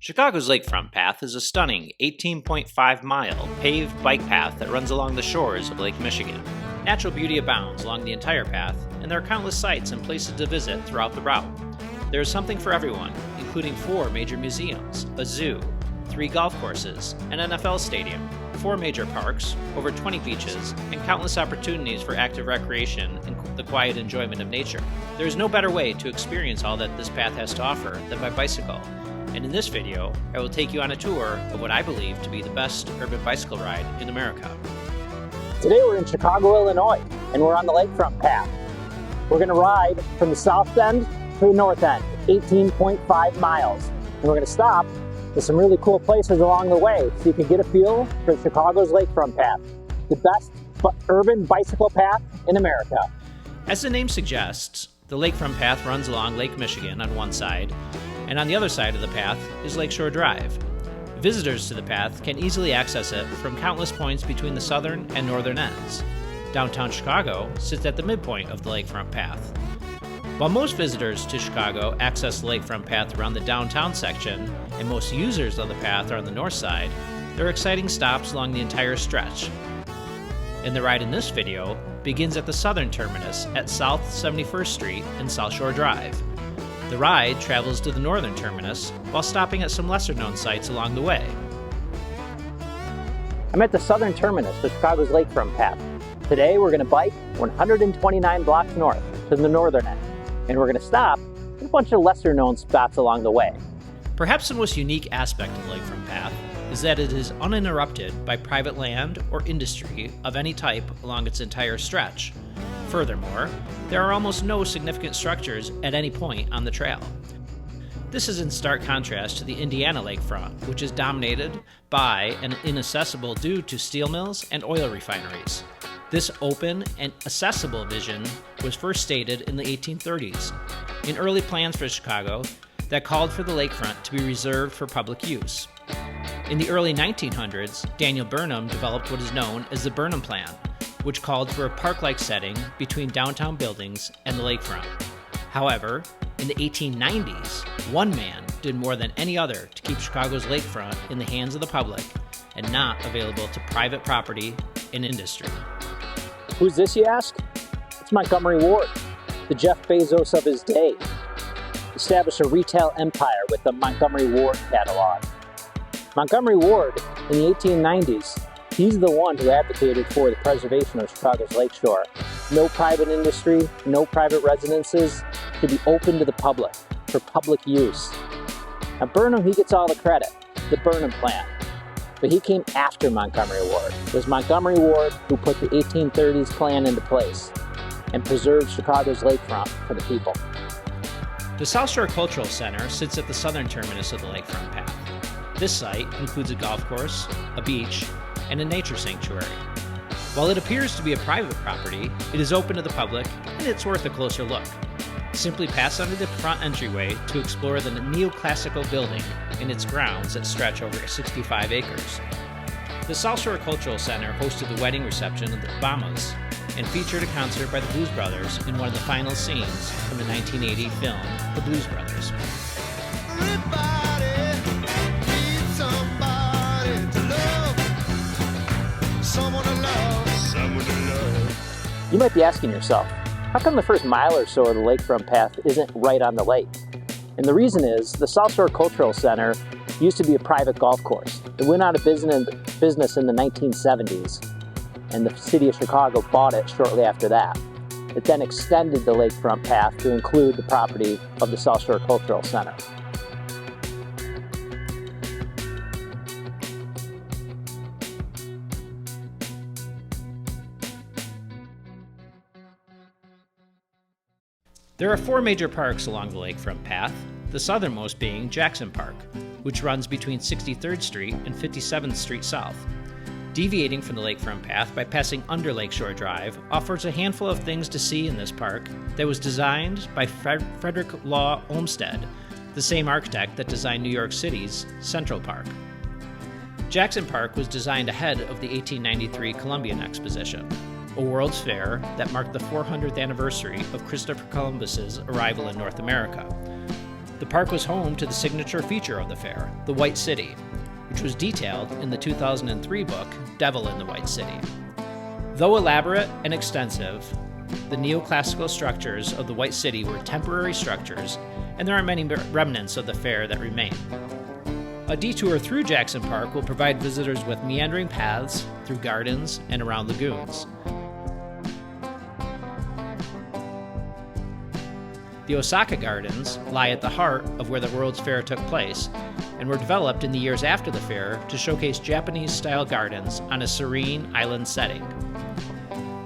Chicago's Lakefront Path is a stunning 18.5-mile paved bike path that runs along the shores of Lake Michigan. Natural beauty abounds along the entire path, and there are countless sights and places to visit throughout the route. There is something for everyone, including 4 major museums, a zoo, 3 golf courses, an NFL stadium, 4 major parks, over 20 beaches, and countless opportunities for active recreation and the quiet enjoyment of nature. There is no better way to experience all that this path has to offer than by bicycle. And in this video, I will take you on a tour of what I believe to be the best urban bicycle ride in America. Today we're in Chicago, Illinois, and we're on the Lakefront Path. We're going to ride from the south end to the north end, 18.5 miles. And we're going to stop at some really cool places along the way so you can get a feel for Chicago's Lakefront Path, the best urban bicycle path in America. As the name suggests, the Lakefront Path runs along Lake Michigan on one side, and on the other side of the path is Lakeshore Drive. Visitors to the path can easily access it from countless points between the southern and northern ends. Downtown Chicago sits at the midpoint of the Lakefront Path. While most visitors to Chicago access the Lakefront Path around the downtown section, and most users of the path are on the north side, there are exciting stops along the entire stretch. And the ride in this video begins at the southern terminus at South 71st Street and South Shore Drive. The ride travels to the northern terminus while stopping at some lesser-known sites along the way. I'm at the southern terminus of Chicago's Lakefront Path. Today we're going to bike 129 blocks north to the northern end, and we're going to stop at a bunch of lesser-known spots along the way. Perhaps the most unique aspect of the Lakefront Path is that it is uninterrupted by private land or industry of any type along its entire stretch. Furthermore, there are almost no significant structures at any point on the trail. This is in stark contrast to the Indiana lakefront, which is dominated by and inaccessible due to steel mills and oil refineries. This open and accessible vision was first stated in the 1830s, in early plans for Chicago that called for the lakefront to be reserved for public use. In the early 1900s, Daniel Burnham developed what is known as the Burnham Plan, which called for a park-like setting between downtown buildings and the lakefront. However, in the 1890s, one man did more than any other to keep Chicago's lakefront in the hands of the public and not available to private property and industry. Who's this, you ask? It's Montgomery Ward, the Jeff Bezos of his day. Established a retail empire with the Montgomery Ward catalog. Montgomery Ward, in the 1890s, he's the one who advocated for the preservation of Chicago's lakeshore. No private industry, no private residences to be open to the public for public use. Now Burnham, he gets all the credit, the Burnham Plan. But he came after Montgomery Ward. It was Montgomery Ward who put the 1830s plan into place and preserved Chicago's lakefront for the people. The South Shore Cultural Center sits at the southern terminus of the Lakefront Path. This site includes a golf course, a beach, and a nature sanctuary. While it appears to be a private property, it is open to the public and it's worth a closer look. Simply pass under the front entryway to explore the neoclassical building and its grounds that stretch over 65 acres. The South Shore Cultural Center hosted the wedding reception of the Obamas and featured a concert by the Blues Brothers in one of the final scenes from the 1980 film, The Blues Brothers. You might be asking yourself, how come the first mile or so of the Lakefront Path isn't right on the lake? And the reason is, the South Shore Cultural Center used to be a private golf course. It went out of business in the 1970s, and the city of Chicago bought it shortly after that. It then extended the Lakefront Path to include the property of the South Shore Cultural Center. There are 4 major parks along the Lakefront Path, the southernmost being Jackson Park, which runs between 63rd Street and 57th Street South. Deviating from the Lakefront Path by passing under Lakeshore Drive offers a handful of things to see in this park that was designed by Frederick Law Olmsted, the same architect that designed New York City's Central Park. Jackson Park was designed ahead of the 1893 Columbian Exposition, a World's Fair that marked the 400th anniversary of Christopher Columbus's arrival in North America. The park was home to the signature feature of the fair, the White City, which was detailed in the 2003 book Devil in the White City. Though elaborate and extensive, the neoclassical structures of the White City were temporary structures, and there are many remnants of the fair that remain. A detour through Jackson Park will provide visitors with meandering paths through gardens and around lagoons. The Osaka Gardens lie at the heart of where the World's Fair took place and were developed in the years after the fair to showcase Japanese-style gardens on a serene island setting.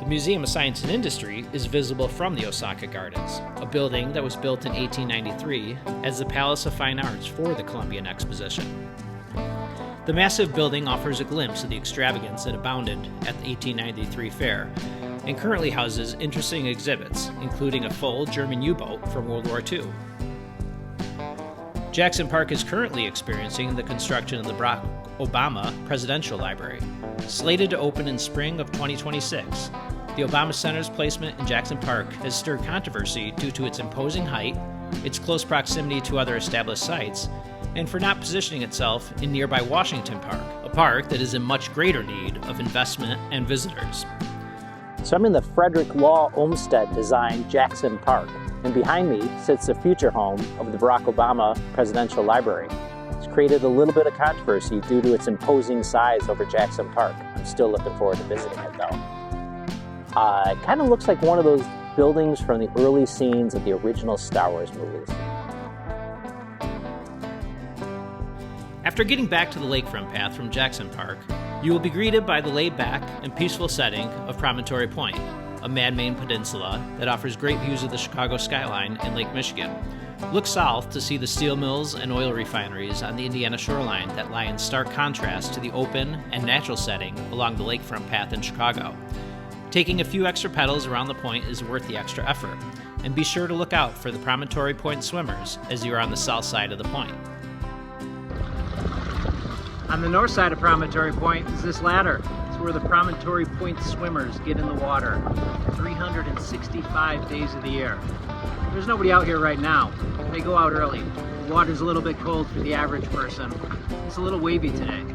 The Museum of Science and Industry is visible from the Osaka Gardens, a building that was built in 1893 as the Palace of Fine Arts for the Columbian Exposition. The massive building offers a glimpse of the extravagance that abounded at the 1893 fair, and currently houses interesting exhibits, including a full German U-boat from World War II. Jackson Park is currently experiencing the construction of the Barack Obama Presidential Library. Slated to open in spring of 2026, the Obama Center's placement in Jackson Park has stirred controversy due to its imposing height, its close proximity to other established sites, and for not positioning itself in nearby Washington Park, a park that is in much greater need of investment and visitors. So I'm in the Frederick Law Olmsted designed Jackson Park, and behind me sits the future home of the Barack Obama Presidential Library. It's created a little bit of controversy due to its imposing size over Jackson Park. I'm still looking forward to visiting it though. It kind of looks like one of those buildings from the early scenes of the original Star Wars movies. After getting back to the Lakefront Path from Jackson Park, you will be greeted by the laid-back and peaceful setting of Promontory Point, a man-made peninsula that offers great views of the Chicago skyline and Lake Michigan. Look south to see the steel mills and oil refineries on the Indiana shoreline that lie in stark contrast to the open and natural setting along the Lakefront Path in Chicago. Taking a few extra pedals around the point is worth the extra effort, and be sure to look out for the Promontory Point swimmers as you are on the south side of the point. On the north side of Promontory Point is this ladder. It's where the Promontory Point swimmers get in the water 365 days of the year. There's nobody out here right now. They go out early. The water's a little bit cold for the average person. It's a little wavy today.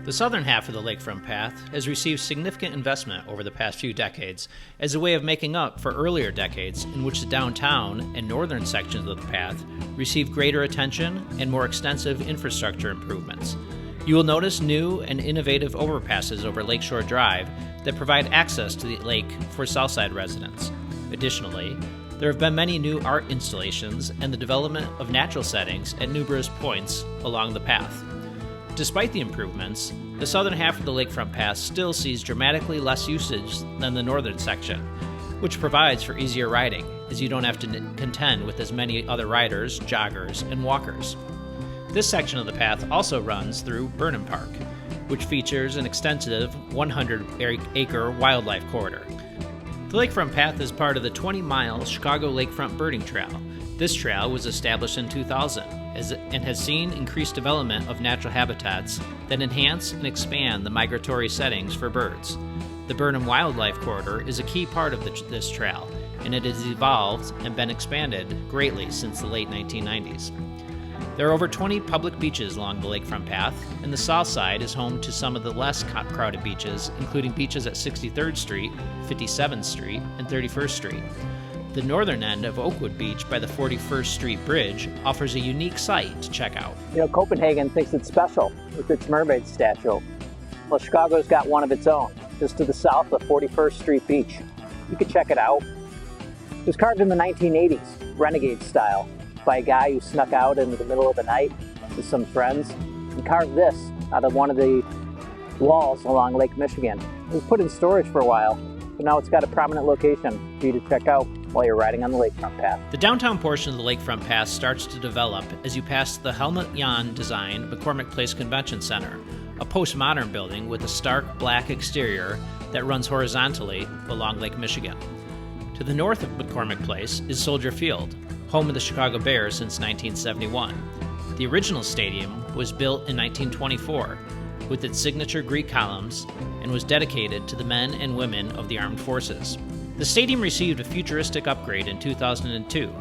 The southern half of the Lakefront Path has received significant investment over the past few decades as a way of making up for earlier decades in which the downtown and northern sections of the path received greater attention and more extensive infrastructure improvements. You will notice new and innovative overpasses over Lakeshore Drive that provide access to the lake for Southside residents. Additionally, there have been many new art installations and the development of natural settings at numerous points along the path. Despite the improvements, the southern half of the Lakefront Path still sees dramatically less usage than the northern section, which provides for easier riding, as you don't have to contend with as many other riders, joggers, and walkers. This section of the path also runs through Burnham Park, which features an extensive 100-acre wildlife corridor. The Lakefront Path is part of the 20-mile Chicago Lakefront Birding Trail. This trail was established in 2000 and has seen increased development of natural habitats that enhance and expand the migratory settings for birds. The Burnham Wildlife Corridor is a key part of this trail, and it has evolved and been expanded greatly since the late 1990s. There are over 20 public beaches along the Lakefront Path, and the south side is home to some of the less crowded beaches, including beaches at 63rd Street, 57th Street, and 31st Street. The northern end of Oakwood Beach by the 41st Street Bridge offers a unique site to check out. You know, Copenhagen thinks it's special with its mermaid statue. Well, Chicago's got one of its own, just to the south of 41st Street Beach. You can check it out. It was carved in the 1980s, renegade style, by a guy who snuck out into the middle of the night with some friends and carved this out of one of the walls along Lake Michigan. It was put in storage for a while, but now it's got a prominent location for you to check out while you're riding on the Lakefront Path. The downtown portion of the Lakefront Path starts to develop as you pass the Helmut Jahn-designed McCormick Place Convention Center, a postmodern building with a stark black exterior that runs horizontally along Lake Michigan. To the north of McCormick Place is Soldier Field, home of the Chicago Bears since 1971. The original stadium was built in 1924 with its signature Greek columns and was dedicated to the men and women of the armed forces. The stadium received a futuristic upgrade in 2002,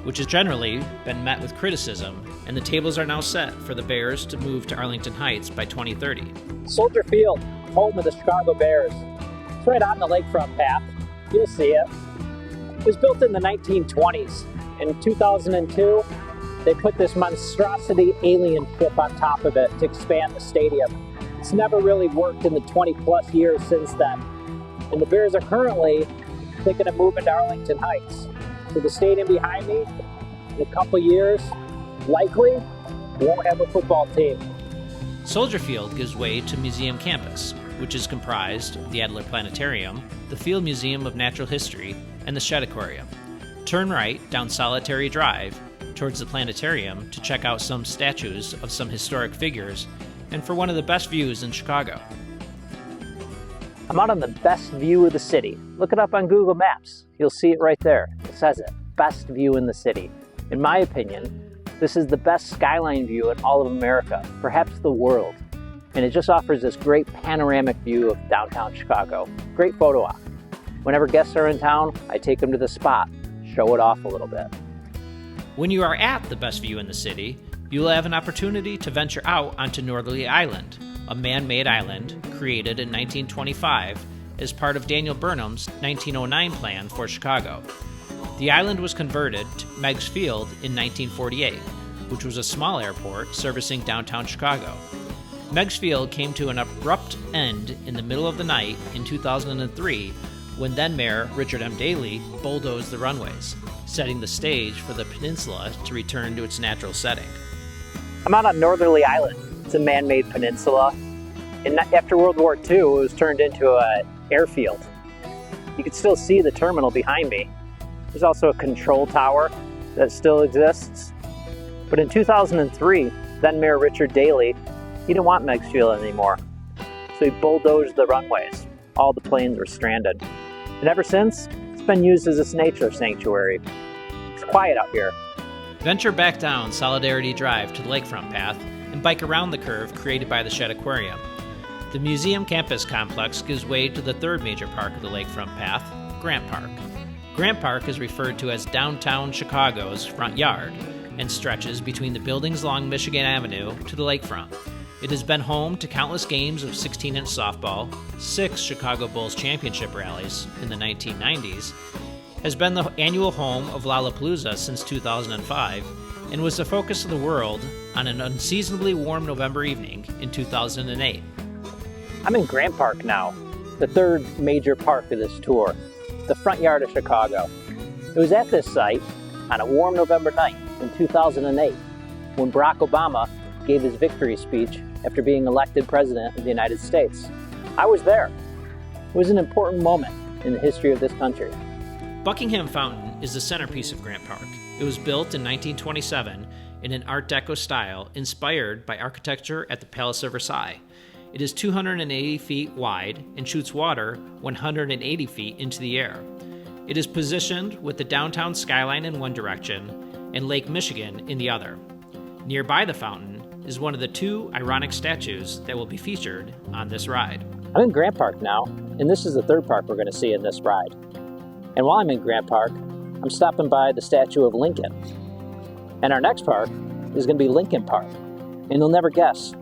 which has generally been met with criticism, and the tables are now set for the Bears to move to Arlington Heights by 2030. Soldier Field, home of the Chicago Bears. It's right on the Lakefront Path. You'll see it. It was built in the 1920s. In 2002, they put this monstrosity alien ship on top of it to expand the stadium. It's never really worked in the 20 plus years since then. And the Bears are currently thinking of moving to Arlington Heights. So the stadium behind me, in a couple years, likely won't have a football team. Soldier Field gives way to Museum Campus, which is comprised of the Adler Planetarium, the Field Museum of Natural History, and the Shed Aquarium. Turn right down Solitary Drive towards the planetarium to check out some statues of some historic figures and for one of the best views in Chicago. I'm out on the best view of the city. Look it up on Google Maps. You'll see it right there. It says it. Best view in the city. In my opinion, this is the best skyline view in all of America, perhaps the world. And it just offers this great panoramic view of downtown Chicago. Great photo op. Whenever guests are in town, I take them to the spot, show it off a little bit. When you are at the best view in the city, you will have an opportunity to venture out onto Northerly Island, a man-made island created in 1925 as part of Daniel Burnham's 1909 plan for Chicago. The island was converted to Meigs Field in 1948, which was a small airport servicing downtown Chicago. Meigs Field came to an abrupt end in the middle of the night in 2003 when then-Mayor Richard M. Daley bulldozed the runways, setting the stage for the peninsula to return to its natural setting. I'm out on Northerly Island. It's a man-made peninsula. And after World War II, it was turned into an airfield. You can still see the terminal behind me. There's also a control tower that still exists. But in 2003, then-Mayor Richard Daley, he didn't want Meigs Field anymore. So he bulldozed the runways. All the planes were stranded. And ever since, it's been used as a nature sanctuary. It's quiet out here. Venture back down Solidarity Drive to the Lakefront Path and bike around the curve created by the Shed Aquarium. The Museum Campus complex gives way to the third major park of the Lakefront Path, Grant Park. Grant Park is referred to as downtown Chicago's front yard and stretches between the buildings along Michigan Avenue to the lakefront. It has been home to countless games of 16-inch softball, 6 Chicago Bulls championship rallies in the 1990s, has been the annual home of Lollapalooza since 2005, and was the focus of the world on an unseasonably warm November evening in 2008. I'm in Grant Park now, the third major park of this tour, the front yard of Chicago. It was at this site on a warm November night in 2008 when Barack Obama gave his victory speech after being elected President of the United States. I was there. It was an important moment in the history of this country. Buckingham Fountain is the centerpiece of Grant Park. It was built in 1927 in an Art Deco style inspired by architecture at the Palace of Versailles. It is 280 feet wide and shoots water 180 feet into the air. It is positioned with the downtown skyline in one direction and Lake Michigan in the other. Nearby the fountain is one of the 2 ironic statues that will be featured on this ride. I'm in Grant Park now, and this is the third park we're going to see in this ride. And while I'm in Grant Park, I'm stopping by the statue of Lincoln. And our next park is going to be Lincoln Park. And you'll never guess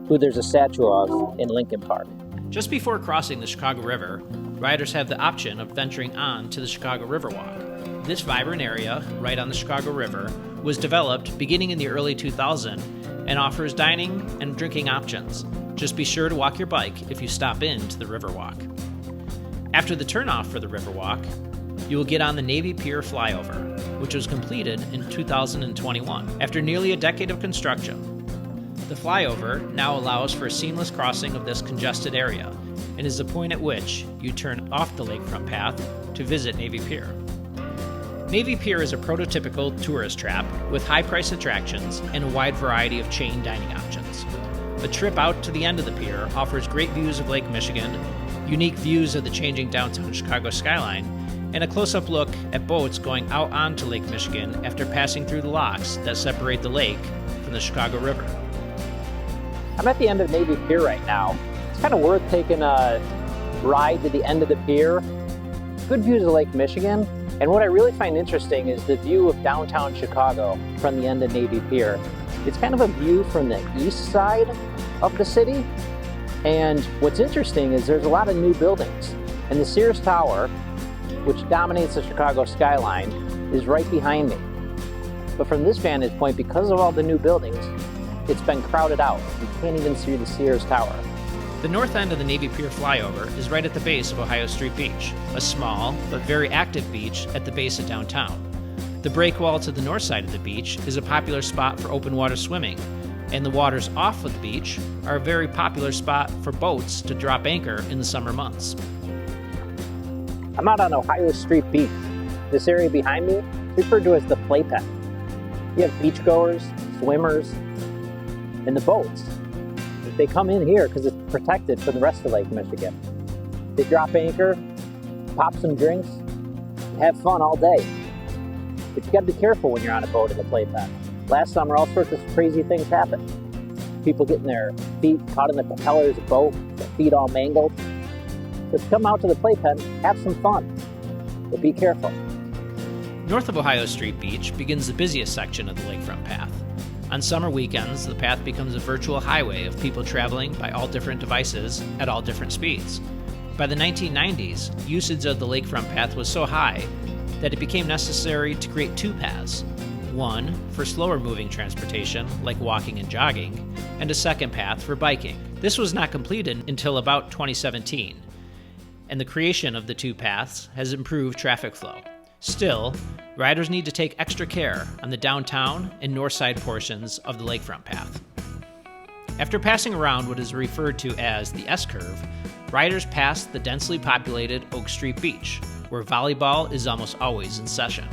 who there's a statue of in Lincoln Park. Just before crossing the Chicago River, riders have the option of venturing on to the Chicago Riverwalk. This vibrant area, right on the Chicago River, was developed beginning in the early 2000s and offers dining and drinking options. Just be sure to walk your bike if you stop in to the Riverwalk. After the turnoff for the Riverwalk, you will get on the Navy Pier flyover, which was completed in 2021 after nearly a decade of construction. The flyover now allows for a seamless crossing of this congested area and is the point at which you turn off the Lakefront Path to visit Navy Pier. Navy Pier is a prototypical tourist trap with high-price attractions and a wide variety of chain dining options. A trip out to the end of the pier offers great views of Lake Michigan, unique views of the changing downtown Chicago skyline, and a close-up look at boats going out onto Lake Michigan after passing through the locks that separate the lake from the Chicago River. I'm at the end of Navy Pier right now. It's kind of worth taking a ride to the end of the pier. Good views of Lake Michigan, And what I really find interesting is the view of downtown Chicago from the end of Navy Pier. It's kind of a view from the east side of the city. And what's interesting is there's a lot of new buildings. And the Sears Tower, which dominates the Chicago skyline, is right behind me. But from this vantage point, because of all the new buildings, it's been crowded out. You can't even see the Sears Tower. The north end of the Navy Pier flyover is right at the base of Ohio Street Beach, a small but very active beach at the base of downtown. The breakwall to the north side of the beach is a popular spot for open water swimming, and the waters off of the beach are a very popular spot for boats to drop anchor in the summer months. I'm out on Ohio Street Beach. This area behind me is referred to as the playpen. You have beachgoers, swimmers, and the boats. They come in here because it's protected from the rest of Lake Michigan. They drop anchor, pop some drinks, have fun all day. But you got to be careful when you're on a boat in the playpen. Last summer, all sorts of crazy things happened. People getting their feet caught in the propellers of the boat, their feet all mangled. But come out to the playpen, have some fun, but be careful. North of Ohio Street Beach begins the busiest section of the Lakefront Path. On summer weekends, the path becomes a virtual highway of people traveling by all different devices at all different speeds. By the 1990s, usage of the Lakefront Path was so high that it became necessary to create two paths. One for slower moving transportation, like walking and jogging, and a second path for biking. This was not completed until about 2017, and the creation of the two paths has improved traffic flow. Still, riders need to take extra care on the downtown and north side portions of the Lakefront Path. After passing around what is referred to as the S-curve, riders pass the densely populated Oak Street Beach, where volleyball is almost always in session.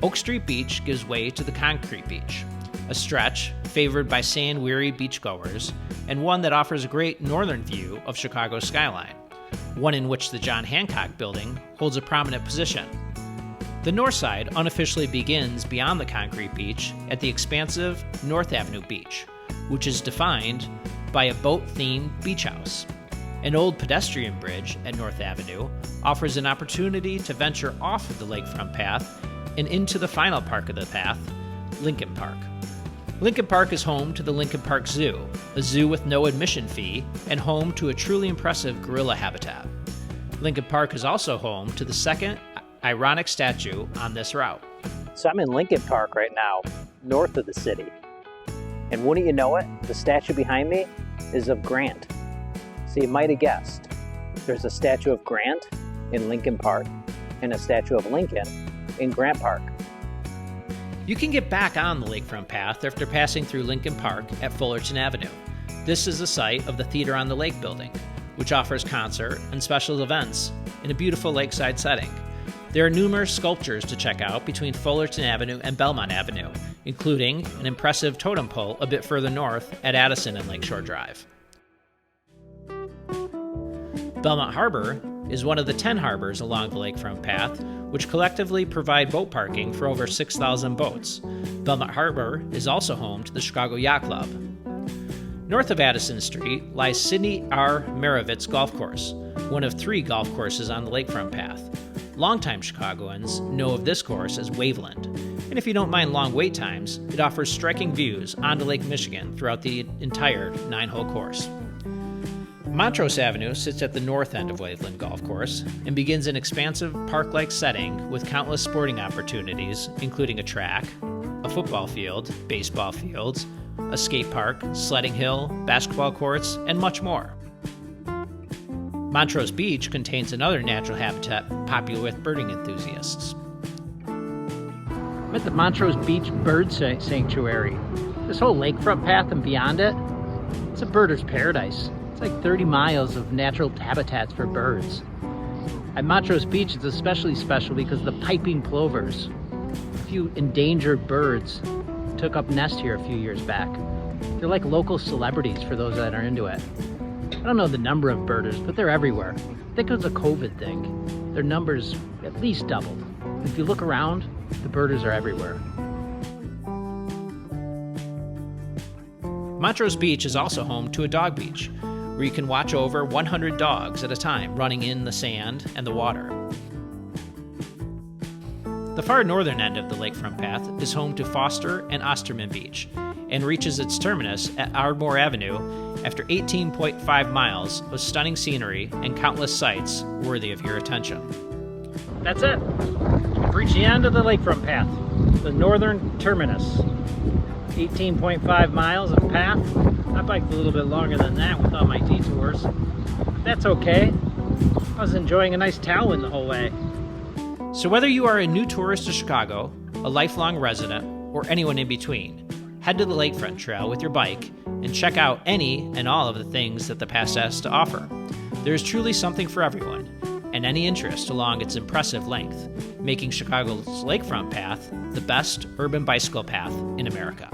Oak Street Beach gives way to the Concrete Beach, a stretch favored by sand-weary beachgoers, and one that offers a great northern view of Chicago's skyline, one in which the John Hancock Building holds a prominent position. The north side unofficially begins beyond the Concrete Beach at the expansive North Avenue Beach, which is defined by a boat-themed beach house. An old pedestrian bridge at North Avenue offers an opportunity to venture off of the Lakefront Path and into the final park of the path, Lincoln Park. Lincoln Park is home to the Lincoln Park Zoo, a zoo with no admission fee and home to a truly impressive gorilla habitat. Lincoln Park is also home to the second ironic statue on this route. So I'm in Lincoln Park right now, north of the city. And wouldn't you know it, the statue behind me is of Grant. So you might have guessed, there's a statue of Grant in Lincoln Park and a statue of Lincoln in Grant Park. You can get back on the Lakefront Path after passing through Lincoln Park at Fullerton Avenue. This is the site of the Theater on the Lake building, which offers concert and special events in a beautiful lakeside setting. There are numerous sculptures to check out between Fullerton Avenue and Belmont Avenue, including an impressive totem pole a bit further north at Addison and Lakeshore Drive. Belmont Harbor is one of the 10 harbors along the Lakefront Path, which collectively provide boat parking for over 6,000 boats. Belmont Harbor is also home to the Chicago Yacht Club. North of Addison Street lies Sidney R. Maravitz Golf Course, one of 3 golf courses on the Lakefront Path. Longtime Chicagoans know of this course as Waveland, and if you don't mind long wait times, it offers striking views onto Lake Michigan throughout the entire 9-hole course. Montrose Avenue sits at the north end of Waveland Golf Course and begins an expansive park-like setting with countless sporting opportunities, including a track, a football field, baseball fields, a skate park, sledding hill, basketball courts, and much more. Montrose Beach contains another natural habitat popular with birding enthusiasts. I'm at the Montrose Beach Bird Sanctuary. This whole Lakefront Path and beyond it, it's a birder's paradise. It's like 30 miles of natural habitats for birds. At Montrose Beach, it's especially special because the piping plovers, a few endangered birds, took up nest here a few years back. They're like local celebrities for those that are into it. I don't know the number of birders, but they're everywhere. I think it was a COVID thing. Their numbers at least doubled. If you look around, the birders are everywhere. Montrose Beach is also home to a dog beach, where you can watch over 100 dogs at a time running in the sand and the water. The far northern end of the Lakefront Path is home to Foster and Osterman Beach and reaches its terminus at Ardmore Avenue after 18.5 miles of stunning scenery and countless sights worthy of your attention. That's it. We've reached the end of the Lakefront Path, the northern terminus. 18.5 miles of path. I biked a little bit longer than that with all my detours. That's okay. I was enjoying a nice tailwind the whole way. So whether you are a new tourist to Chicago, a lifelong resident, or anyone in between, head to the Lakefront Trail with your bike and check out any and all of the things that the pass has to offer. There is truly something for everyone, and any interest along its impressive length, making Chicago's Lakefront Path the best urban bicycle path in America.